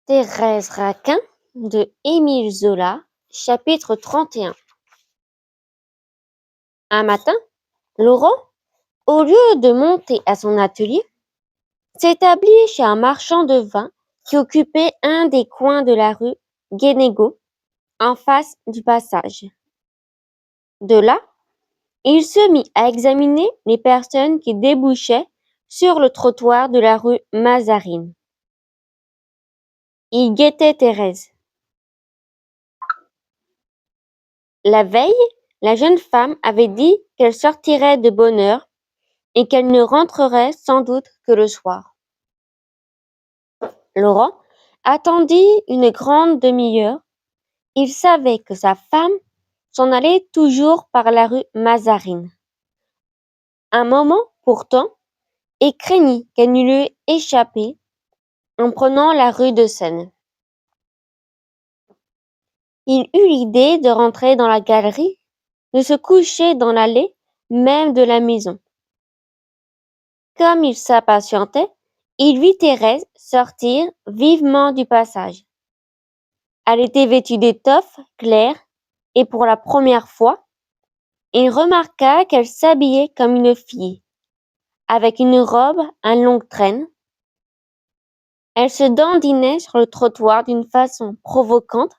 Thérèse Raquin de Émile Zola, chapitre 31. Un matin, Laurent, au lieu de monter à son atelier, s'établit chez un marchand de vin qui occupait un des coins de la rue Guénégaud, en face du passage. De là, il se mit à examiner les personnes qui débouchaient sur le trottoir de la rue Mazarine. Il guettait Thérèse. La veille, la jeune femme avait dit qu'elle sortirait de bonne heure et qu'elle ne rentrerait sans doute que le soir. Laurent attendit une grande demi-heure. Il savait que sa femme s'en allait toujours par la rue Mazarine. Un moment pourtant, et craignit qu'elle ne lui échappé en prenant la rue de Seine. Il eut l'idée de rentrer dans la galerie, de se coucher dans l'allée même de la maison. Comme il s'impatientait, il vit Thérèse sortir vivement du passage. Elle était vêtue d'étoffe claire et pour la première fois, il remarqua qu'elle s'habillait comme une fille, avec une robe à longue traîne. Elle se dandinait sur le trottoir d'une façon provocante,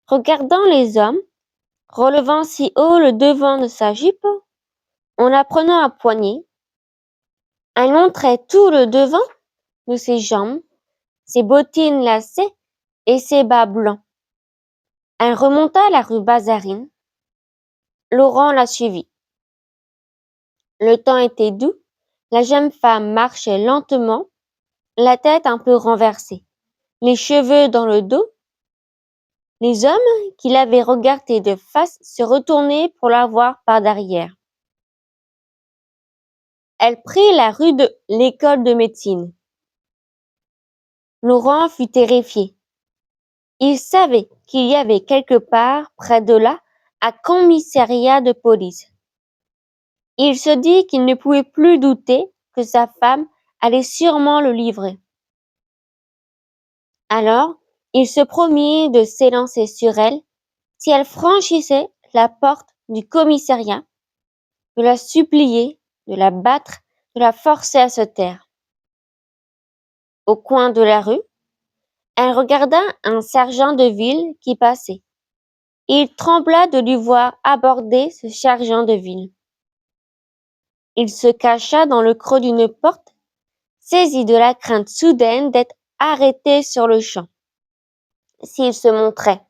regardant les hommes, relevant si haut le devant de sa jupe, en la prenant à poignée. Elle montrait tout le devant de ses jambes, ses bottines lacées et ses bas blancs. Elle remonta la rue Mazarine. Laurent la suivit. Le temps était doux, la jeune femme marchait lentement, la tête un peu renversée, les cheveux dans le dos. Les hommes qui l'avaient regardée de face se retournaient pour la voir par derrière. Elle prit la rue de l'École de médecine. Laurent fut terrifié. Il savait qu'il y avait quelque part près de là un commissariat de police. Il se dit qu'il ne pouvait plus douter que sa femme allait sûrement le livrer. Alors, il se promit de s'élancer sur elle si elle franchissait la porte du commissariat, de la supplier, de la battre, de la forcer à se taire. Au coin de la rue, elle regarda un sergent de ville qui passait. Il trembla de lui voir aborder ce sergent de ville. Il se cacha dans le creux d'une porte, saisi de la crainte soudaine d'être arrêté sur le champ, s'il se montrait.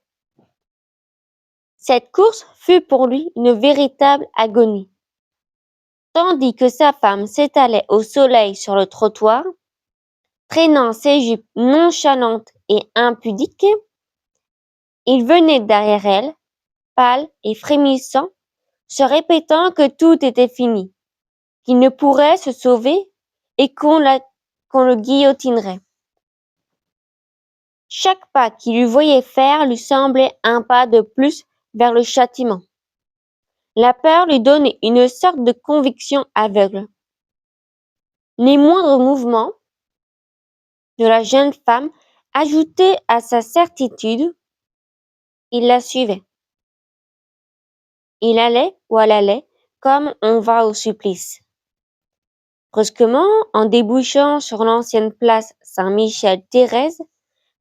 Cette course fut pour lui une véritable agonie. Tandis que sa femme s'étalait au soleil sur le trottoir, traînant ses jupes nonchalantes et impudiques, il venait derrière elle, pâle et frémissant, se répétant que tout était fini, qu'il ne pourrait se sauver et qu'on le guillotinerait. Chaque pas qu'il lui voyait faire lui semblait un pas de plus vers le châtiment. La peur lui donnait une sorte de conviction aveugle. Les moindres mouvements de la jeune femme ajoutaient à sa certitude. Il la suivait. Il allait où elle allait, comme on va au supplice. Brusquement, en débouchant sur l'ancienne place Saint-Michel, Thérèse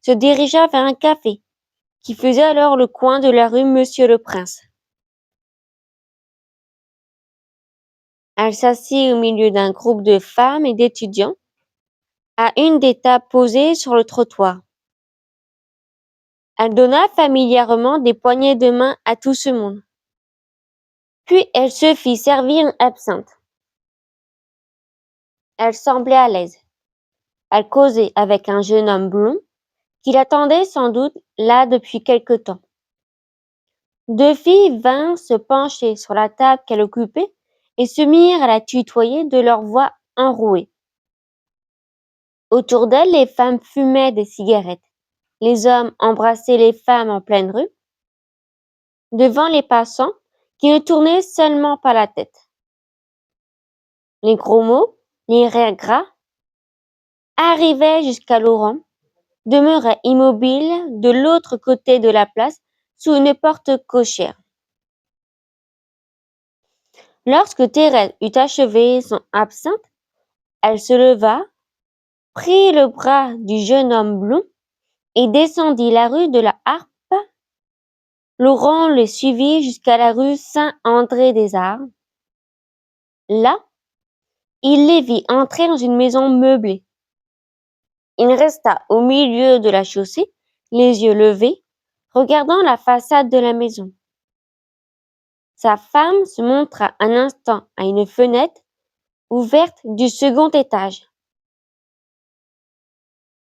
se dirigea vers un café, qui faisait alors le coin de la rue Monsieur-le-Prince. Elle s'assit au milieu d'un groupe de femmes et d'étudiants, à une des tables posées sur le trottoir. Elle donna familièrement des poignées de main à tout ce monde. Puis elle se fit servir une absinthe. Elle semblait à l'aise. Elle causait avec un jeune homme blond, qui l'attendait sans doute là depuis quelque temps. Deux filles vinrent se pencher sur la table qu'elle occupait et se mirent à la tutoyer de leurs voix enrouées. Autour d'elle, les femmes fumaient des cigarettes. Les hommes embrassaient les femmes en pleine rue, devant les passants qui ne tournaient seulement pas la tête. Les gros mots, les rires gras, arrivaient jusqu'à Laurent, demeurait immobile de l'autre côté de la place, sous une porte cochère. Lorsque Thérèse eut achevé son absinthe, elle se leva, prit le bras du jeune homme blond et descendit la rue de la Harpe. Laurent les suivit jusqu'à la rue Saint-André-des-Arts. Là, il les vit entrer dans une maison meublée. Il resta au milieu de la chaussée, les yeux levés, regardant la façade de la maison. Sa femme se montra un instant à une fenêtre ouverte du second étage.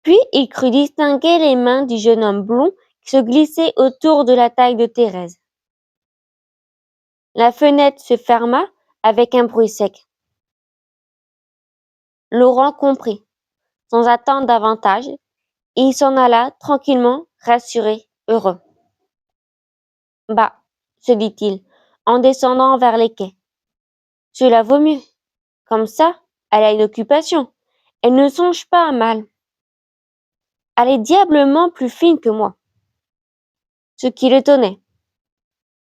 Puis il crut distinguer les mains du jeune homme blond qui se glissaient autour de la taille de Thérèse. La fenêtre se ferma avec un bruit sec. Laurent comprit, sans attendre davantage, et il s'en alla tranquillement, rassuré, heureux. Bah, se dit-il, en descendant vers les quais. Cela vaut mieux. Comme ça, elle a une occupation. Elle ne songe pas à mal. Elle est diablement plus fine que moi. Ce qui l'étonnait,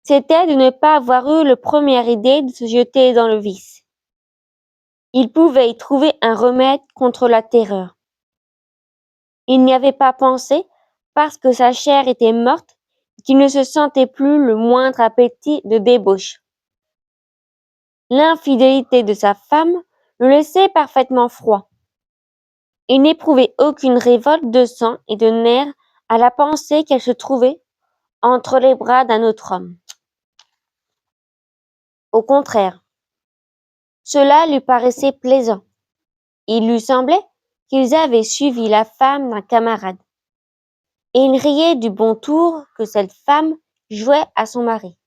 c'était de ne pas avoir eu la première idée de se jeter dans le vice. Il pouvait y trouver un remède contre la terreur. Il n'y avait pas pensé parce que sa chair était morte et qu'il ne se sentait plus le moindre appétit de débauche. L'infidélité de sa femme le laissait parfaitement froid. Il n'éprouvait aucune révolte de sang et de nerfs à la pensée qu'elle se trouvait entre les bras d'un autre homme. Au contraire, cela lui paraissait plaisant. Il lui semblait qu'ils avaient suivi la femme d'un camarade, et il riait du bon tour que cette femme jouait à son mari.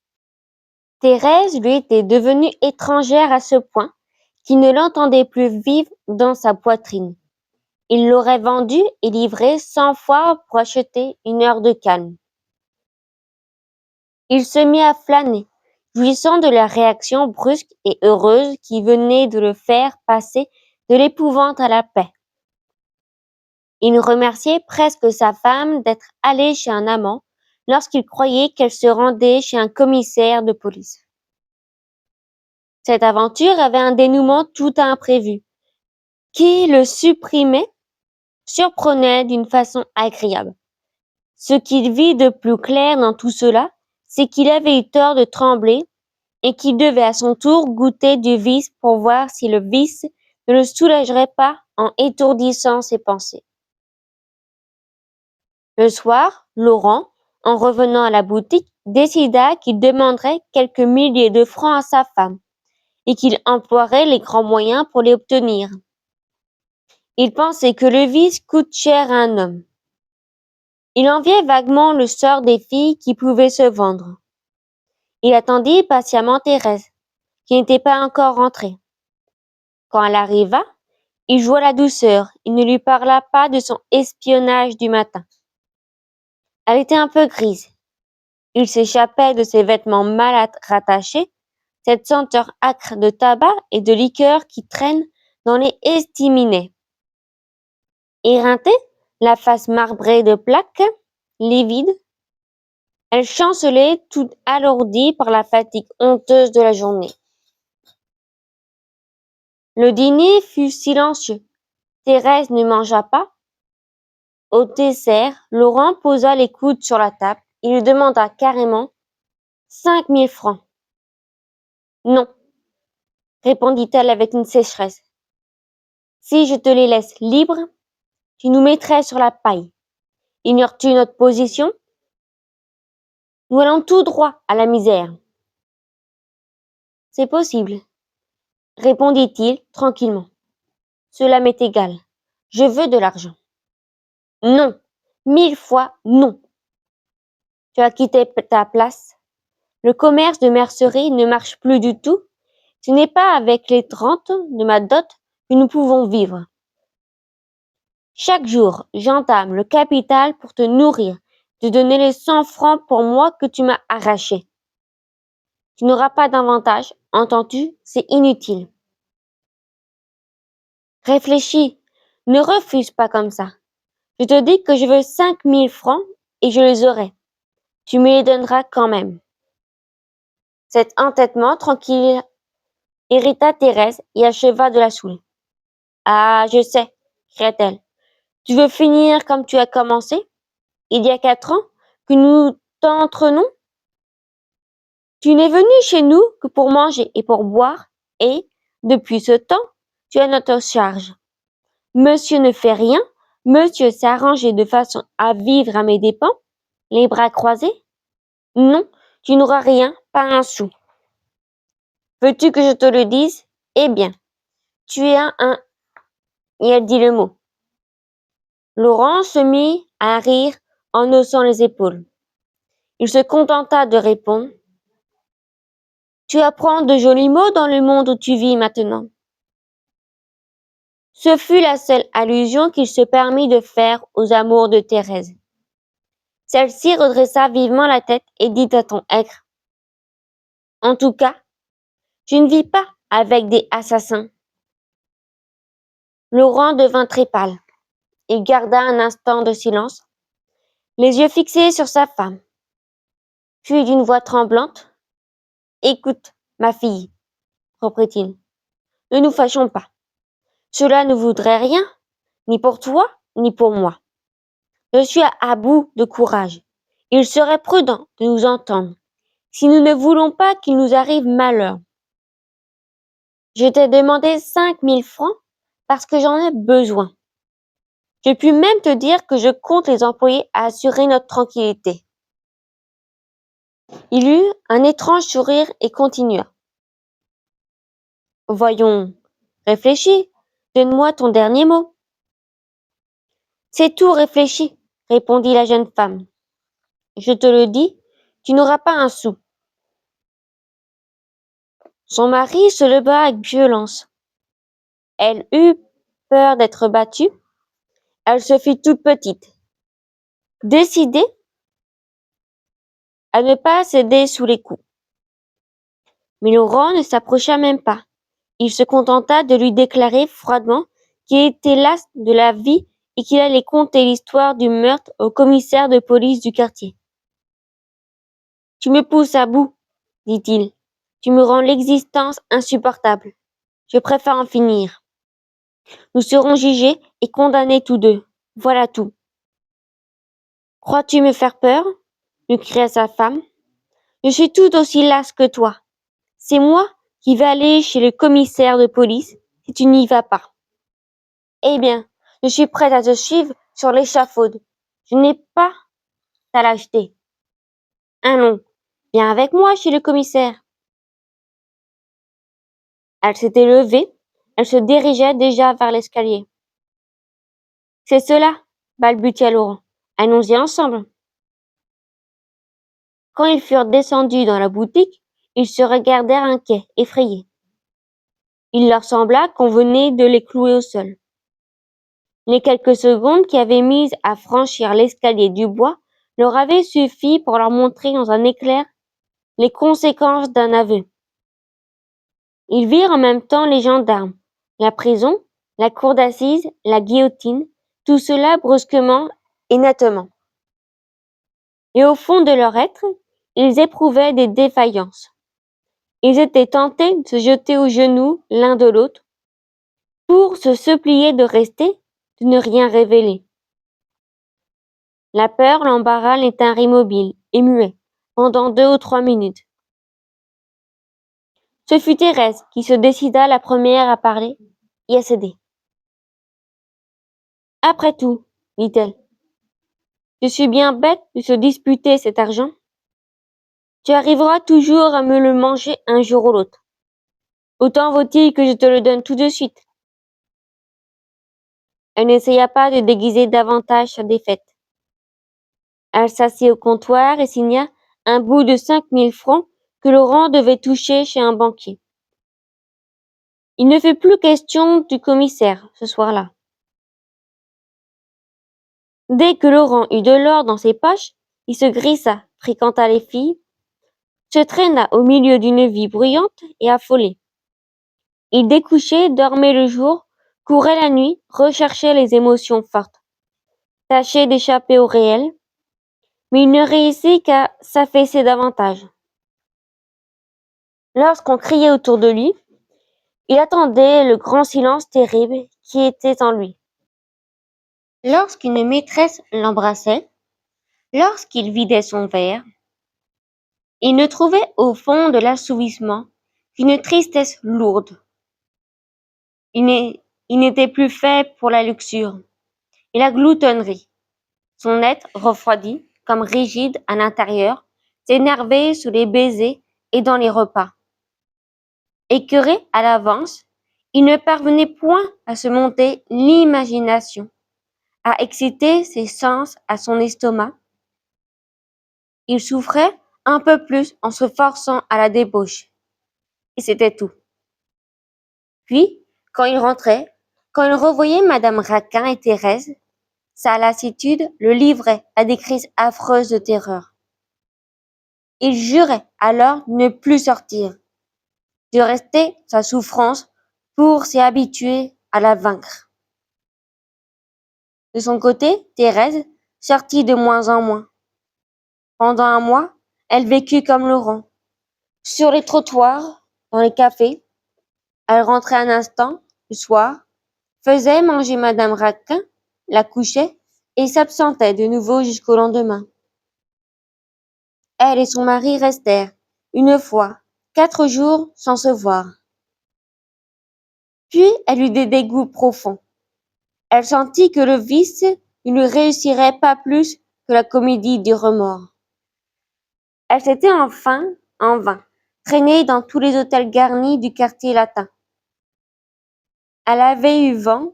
Thérèse lui était devenue étrangère à ce point qu'il ne l'entendait plus vivre dans sa poitrine. Il l'aurait vendue et livrée 100 fois pour acheter une heure de calme. Il se mit à flâner, jouissant de la réaction brusque et heureuse qui venait de le faire passer de l'épouvante à la paix. Il remerciait presque sa femme d'être allée chez un amant lorsqu'il croyait qu'elle se rendait chez un commissaire de police. Cette aventure avait un dénouement tout imprévu, qui le surprenait d'une façon agréable. Ce qu'il vit de plus clair dans tout cela, c'est qu'il avait eu tort de trembler et qu'il devait à son tour goûter du vice pour voir si le vice ne le soulagerait pas en étourdissant ses pensées. Le soir, Laurent, en revenant à la boutique, décida qu'il demanderait quelques milliers de francs à sa femme et qu'il emploierait les grands moyens pour les obtenir. Il pensait que le vice coûte cher à un homme. Il enviait vaguement le sort des filles qui pouvaient se vendre. Il attendit patiemment Thérèse, qui n'était pas encore rentrée. Quand elle arriva, il joua la douceur, il ne lui parla pas de son espionnage du matin. Elle était un peu grise. Il s'échappait de ses vêtements mal rattachés, cette senteur âcre de tabac et de liqueur qui traîne dans les estiminets. Éreintée, la face marbrée de plaques, livide, elle chancelait toute alourdie par la fatigue honteuse de la journée. Le dîner fut silencieux. Thérèse ne mangea pas. Au dessert, Laurent posa les coudes sur la table et lui demanda carrément 5 000 francs. Non, répondit-elle avec une sécheresse. Si je te les laisse libres, tu nous mettrais sur la paille. Ignores-tu notre position? Nous allons tout droit à la misère. C'est possible, répondit-il tranquillement. Cela m'est égal. Je veux de l'argent. Non, 1000 fois non. Tu as quitté ta place. Le commerce de mercerie ne marche plus du tout. Ce n'est pas avec les 30 de ma dot que nous pouvons vivre. Chaque jour, j'entame le capital pour te nourrir, te donner les 100 francs pour moi que tu m'as arrachés. Tu n'auras pas d'avantage, entends-tu? C'est inutile. Réfléchis, ne refuse pas comme ça. Je te dis que je veux 5 000 francs et je les aurai. Tu me les donneras quand même. » Cet entêtement tranquille irrita Thérèse et acheva de la saouler. « Ah, je sais, » cria-t-elle. « Tu veux finir comme tu as commencé, il y a 4 ans, que nous t'entraînons. Tu n'es venu chez nous que pour manger et pour boire, et, depuis ce temps, tu es à notre charge. Monsieur ne fait rien, monsieur s'est arrangé de façon à vivre à mes dépens, les bras croisés. Non, tu n'auras rien, pas un sou. Veux-tu que je te le dise? Eh bien, tu es un... » Et elle dit le mot. Laurent se mit à rire en haussant les épaules. Il se contenta de répondre. Tu apprends de jolis mots dans le monde où tu vis maintenant. Ce fut la seule allusion qu'il se permit de faire aux amours de Thérèse. Celle-ci redressa vivement la tête et dit à ton aigre. En tout cas, je ne vis pas avec des assassins. Laurent devint très pâle. Il garda un instant de silence, les yeux fixés sur sa femme. Puis d'une voix tremblante, écoute, ma fille, reprit-il, ne nous fâchons pas. Cela ne voudrait rien, ni pour toi, ni pour moi. Je suis à bout de courage. Il serait prudent de nous entendre, si nous ne voulons pas qu'il nous arrive malheur. Je t'ai demandé 5 000 francs parce que j'en ai besoin. Je puis même te dire que je compte les employer à assurer notre tranquillité. Il eut un étrange sourire et continua. Voyons, réfléchis, donne-moi ton dernier mot. C'est tout réfléchi, répondit la jeune femme. Je te le dis, tu n'auras pas un sou. Son mari se leva avec violence. Elle eut peur d'être battue. Elle se fit toute petite, décidée à ne pas céder sous les coups. Mais Laurent ne s'approcha même pas. Il se contenta de lui déclarer froidement qu'il était las de la vie et qu'il allait conter l'histoire du meurtre au commissaire de police du quartier. « Tu me pousses à bout, dit-il. Tu me rends l'existence insupportable. Je préfère en finir. Nous serons jugés et condamnés tous deux. Voilà tout. » « Crois-tu me faire peur ?» lui cria sa femme. « Je suis tout aussi lasse que toi. C'est moi qui vais aller chez le commissaire de police si tu n'y vas pas. Eh bien, je suis prête à te suivre sur l'échafaud. Je n'ai pas ta lâcheté. Allons, viens avec moi chez le commissaire. » Elle s'était levée, elle se dirigeait déjà vers l'escalier. « C'est cela, » balbutia Laurent. « Allons-y ensemble. » Quand ils furent descendus dans la boutique, ils se regardèrent inquiets, effrayés. Il leur sembla qu'on venait de les clouer au sol. Les quelques secondes qui avaient mises à franchir l'escalier du bois leur avaient suffi pour leur montrer dans un éclair les conséquences d'un aveu. Ils virent en même temps les gendarmes, la prison, la cour d'assises, la guillotine, tout cela brusquement et nettement. Et au fond de leur être, ils éprouvaient des défaillances. Ils étaient tentés de se jeter aux genoux l'un de l'autre, pour se supplier de rester, de ne rien révéler. La peur, l'embarras les tinrent immobiles et muets pendant 2 ou 3 minutes. Ce fut Thérèse qui se décida la première à parler et à céder. « Après tout, dit-elle, je suis bien bête de se disputer cet argent. Tu arriveras toujours à me le manger un jour ou l'autre. Autant vaut-il que je te le donne tout de suite. » Elle n'essaya pas de déguiser davantage sa défaite. Elle s'assit au comptoir et signa un bout de 5 000 francs que Laurent devait toucher chez un banquier. Il ne fut plus question du commissaire ce soir-là. Dès que Laurent eut de l'or dans ses poches, il se grissa, fréquenta les filles, se traîna au milieu d'une vie bruyante et affolée. Il découchait, dormait le jour, courait la nuit, recherchait les émotions fortes. tâchait d'échapper au réel, mais il ne réussit qu'à s'affaisser davantage. Lorsqu'on criait autour de lui, il attendait le grand silence terrible qui était en lui. Lorsqu'une maîtresse l'embrassait, lorsqu'il vidait son verre, il ne trouvait au fond de l'assouvissement qu'une tristesse lourde. Il n'était plus fait pour la luxure et la gloutonnerie. Son être refroidi, comme rigide à l'intérieur, s'énervait sous les baisers et dans les repas. Écœuré à l'avance, il ne parvenait point à se monter l'imagination, à exciter ses sens à son estomac. Il souffrait un peu plus en se forçant à la débauche. Et c'était tout. Puis, quand il rentrait, quand il revoyait madame Raquin et Thérèse, sa lassitude le livrait à des crises affreuses de terreur. Il jurait alors de ne plus sortir, de rester sa souffrance pour s'y habituer à la vaincre. De son côté, Thérèse sortit de moins en moins. Pendant un mois, elle vécut comme Laurent. Sur les trottoirs, dans les cafés, elle rentrait un instant, le soir, faisait manger madame Raquin, la couchait et s'absentait de nouveau jusqu'au lendemain. Elle et son mari restèrent, une fois, 4 jours sans se voir. Puis elle eut des dégoûts profonds. Elle sentit que le vice ne lui réussirait pas plus que la comédie du remords. Elle s'était enfin, en vain, traînée dans tous les hôtels garnis du quartier latin. Elle avait eu vain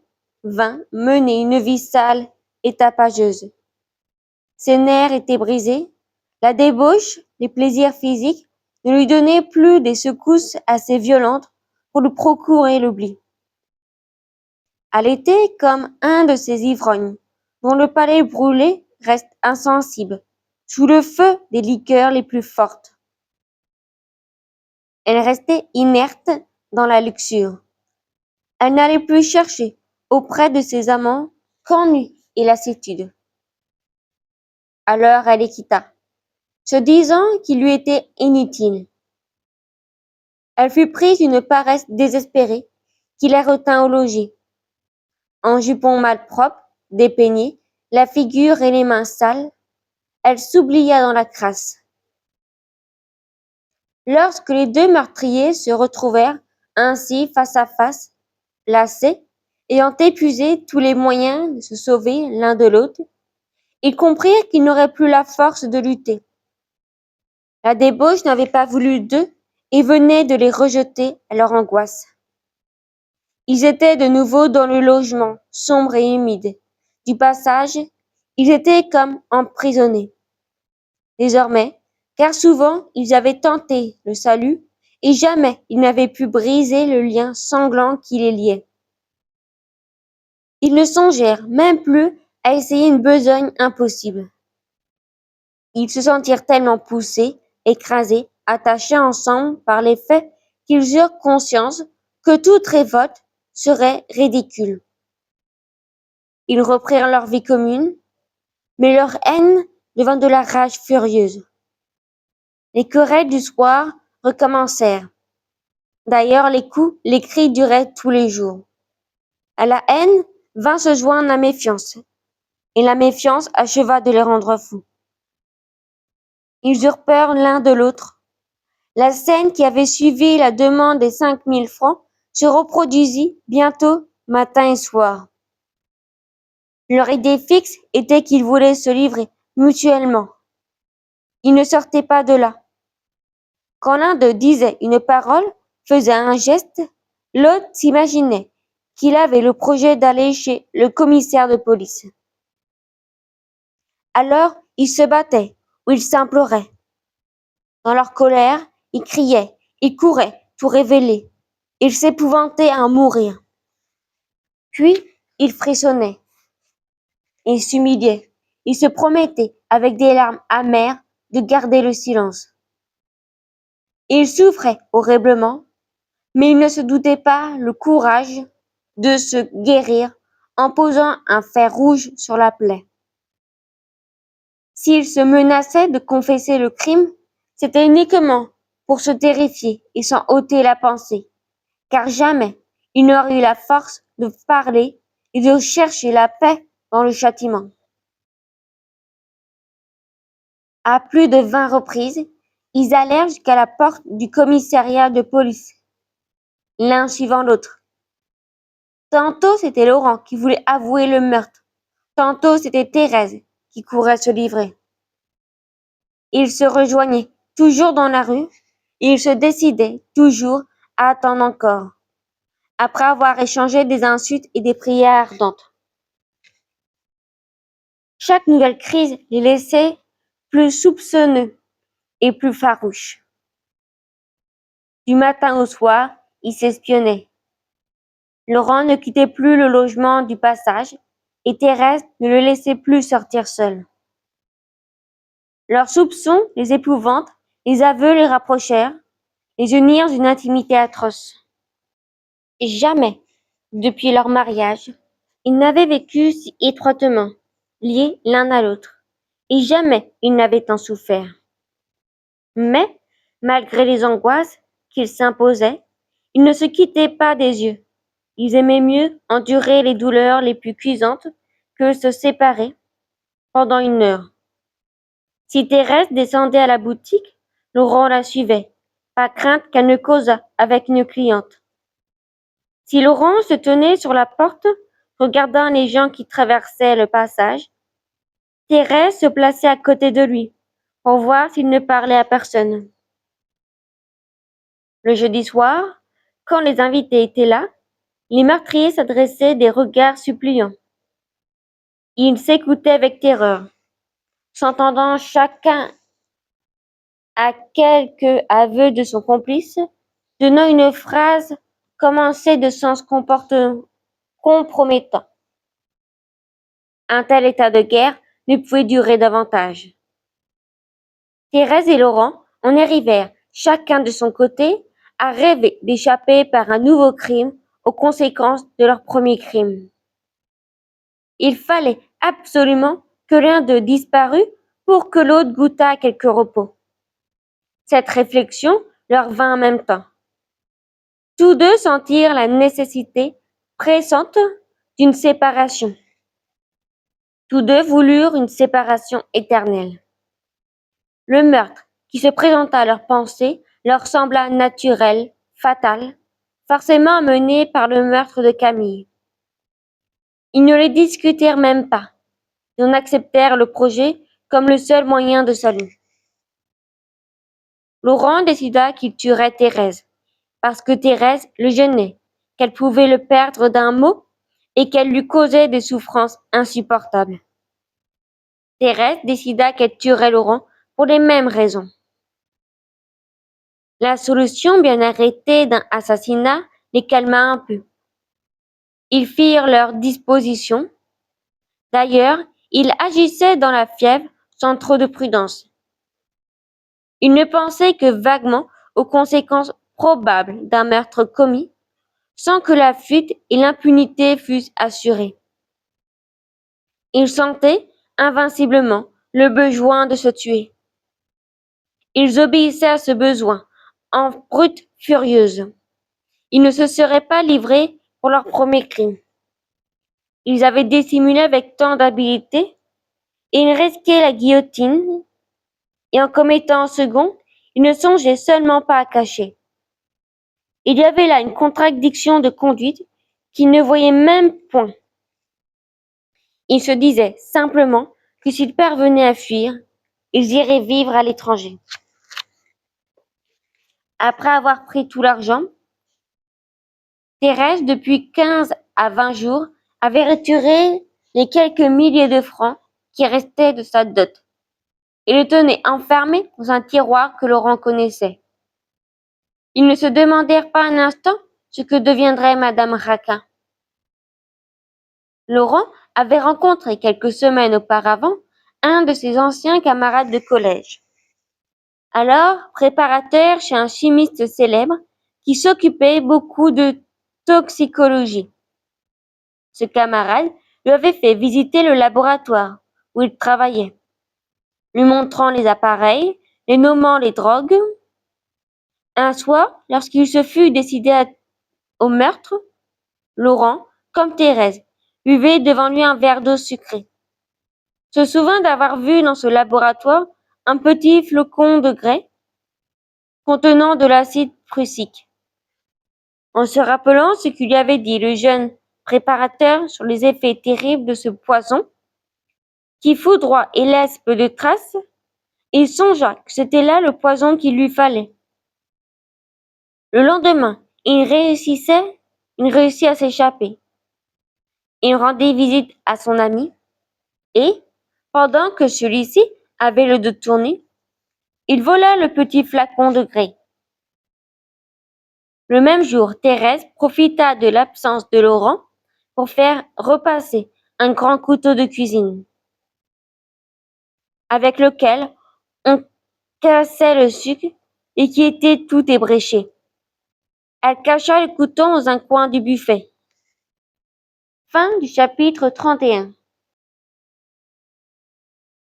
mener une vie sale et tapageuse. Ses nerfs étaient brisés, la débauche, les plaisirs physiques ne lui donnaient plus des secousses assez violentes pour lui procurer l'oubli. Elle était comme un de ces ivrognes dont le palais brûlé reste insensible sous le feu des liqueurs les plus fortes. Elle restait inerte dans la luxure. Elle n'allait plus chercher auprès de ses amants qu'ennui et lassitude. Alors elle les quitta, se disant qu'ils lui étaient inutiles. Elle fut prise d'une paresse désespérée qui la retint au logis. En jupon malpropre, dépeignée, la figure et les mains sales, elle s'oublia dans la crasse. Lorsque les deux meurtriers se retrouvèrent ainsi face à face, lassés, ayant épuisé tous les moyens de se sauver l'un de l'autre, ils comprirent qu'ils n'auraient plus la force de lutter. La débauche n'avait pas voulu d'eux et venait de les rejeter à leur angoisse. Ils étaient de nouveau dans le logement, sombre et humide. Du passage, ils étaient comme emprisonnés. Désormais, car souvent ils avaient tenté le salut, et jamais ils n'avaient pu briser le lien sanglant qui les liait. Ils ne songèrent même plus à essayer une besogne impossible. Ils se sentirent tellement poussés, écrasés, attachés ensemble par les faits qu'ils eurent conscience que toute révolte serait ridicule. Ils reprirent leur vie commune, mais leur haine devint de la rage furieuse. Les querelles du soir recommencèrent. D'ailleurs, les coups, les cris duraient tous les jours. À la haine vint se joindre la méfiance, et la méfiance acheva de les rendre fous. Ils eurent peur l'un de l'autre. La scène qui avait suivi la demande des 5 000 francs se reproduisit bientôt matin et soir. Leur idée fixe était qu'ils voulaient se livrer mutuellement. Ils ne sortaient pas de là. Quand l'un d'eux disait une parole, faisait un geste, l'autre s'imaginait qu'il avait le projet d'aller chez le commissaire de police. Alors ils se battaient ou ils s'imploraient. Dans leur colère, ils criaient, ils couraient, tout révéler. Ils s'épouvantaient à en mourir. Puis ils frissonnaient, ils s'humiliaient, ils se promettaient avec des larmes amères de garder le silence. Ils souffraient horriblement, mais ils ne se doutaient pas le courage de se guérir en posant un fer rouge sur la plaie. S'il se menaçait de confesser le crime, c'était uniquement pour se terrifier et s'en ôter la pensée, car jamais il n'aurait eu la force de parler et de chercher la paix dans le châtiment. À plus de 20 reprises, ils allèrent jusqu'à la porte du commissariat de police, l'un suivant l'autre. Tantôt c'était Laurent qui voulait avouer le meurtre, tantôt c'était Thérèse qui courait se livrer. Ils se rejoignaient toujours dans la rue, et ils se décidaient toujours à attendre encore, après avoir échangé des insultes et des prières ardentes. Chaque nouvelle crise les laissait plus soupçonneux et plus farouches. Du matin au soir, ils s'espionnaient. Laurent ne quittait plus le logement du passage et Thérèse ne le laissait plus sortir seul. Leurs soupçons les épouvantent, les aveux les rapprochèrent, les unirent d'une intimité atroce. Et jamais, depuis leur mariage, ils n'avaient vécu si étroitement, liés l'un à l'autre, et jamais ils n'avaient tant souffert. Mais, malgré les angoisses qu'ils s'imposaient, ils ne se quittaient pas des yeux. Ils aimaient mieux endurer les douleurs les plus cuisantes que se séparer pendant une heure. Si Thérèse descendait à la boutique, Laurent la suivait, pas crainte qu'elle ne causât avec une cliente. Si Laurent se tenait sur la porte, regardant les gens qui traversaient le passage, Thérèse se plaçait à côté de lui, pour voir s'il ne parlait à personne. Le jeudi soir, quand les invités étaient là, les meurtriers s'adressaient des regards suppliants. Ils s'écoutaient avec terreur, s'entendant chacun à quelque aveu de son complice, donnant une phrase commencée de sens compromettant. Un tel état de guerre ne pouvait durer davantage. Thérèse et Laurent en arrivèrent, chacun de son côté, à rêver d'échapper par un nouveau crime aux conséquences de leur premier crime. Il fallait absolument que l'un d'eux disparût pour que l'autre goûtât quelque repos. Cette réflexion leur vint en même temps. Tous deux sentirent la nécessité pressante d'une séparation. Tous deux voulurent une séparation éternelle. Le meurtre qui se présenta à leurs pensées leur sembla naturel, fatal, forcément mené par le meurtre de Camille. Ils ne le discutèrent même pas. Ils en acceptèrent le projet comme le seul moyen de salut. Laurent décida qu'il tuerait Thérèse, parce que Thérèse le gênait, qu'elle pouvait le perdre d'un mot et qu'elle lui causait des souffrances insupportables. Thérèse décida qu'elle tuerait Laurent pour les mêmes raisons. La solution bien arrêtée d'un assassinat les calma un peu. Ils firent leurs dispositions. D'ailleurs, ils agissaient dans la fièvre sans trop de prudence. Ils ne pensaient que vaguement aux conséquences probables d'un meurtre commis, sans que la fuite et l'impunité fussent assurées. Ils sentaient invinciblement le besoin de se tuer. Ils obéissaient à ce besoin, en brute furieuse. Ils ne se seraient pas livrés pour leur premier crime. Ils avaient dissimulé avec tant d'habileté, et ils risquaient la guillotine, et en commettant un second, ils ne songeaient seulement pas à cacher. Il y avait là une contradiction de conduite qu'ils ne voyaient même point. Ils se disaient simplement que s'ils parvenaient à fuir, ils iraient vivre à l'étranger. Après avoir pris tout l'argent, Thérèse, depuis 15 à 20 jours, avait retiré les quelques milliers de francs qui restaient de sa dot et le tenait enfermé dans un tiroir que Laurent connaissait. Ils ne se demandèrent pas un instant ce que deviendrait Madame Raquin. Laurent avait rencontré quelques semaines auparavant un de ses anciens camarades de collège, alors préparateur chez un chimiste célèbre qui s'occupait beaucoup de toxicologie. Ce camarade lui avait fait visiter le laboratoire où il travaillait. lui montrant les appareils, les nommant les drogues. Un soir, lorsqu'il se fut décidé au meurtre, Laurent, comme Thérèse, buvait devant lui un verre d'eau sucrée, se souvint d'avoir vu dans ce laboratoire un petit flocon de grès contenant de l'acide prussique. En se rappelant ce que lui avait dit le jeune préparateur sur les effets terribles de ce poison, qui foudroie et laisse peu de traces, il songea que c'était là le poison qu'il lui fallait. Le lendemain, il réussit à s'échapper. Il rendit visite à son ami et, pendant que celui-ci avait le dos tourné, il vola le petit flacon de grès. Le même jour, Thérèse profita de l'absence de Laurent pour faire repasser un grand couteau de cuisine, avec lequel on cassait le sucre et qui était tout ébréché. Elle cacha le couteau dans un coin du buffet. Fin du chapitre 31.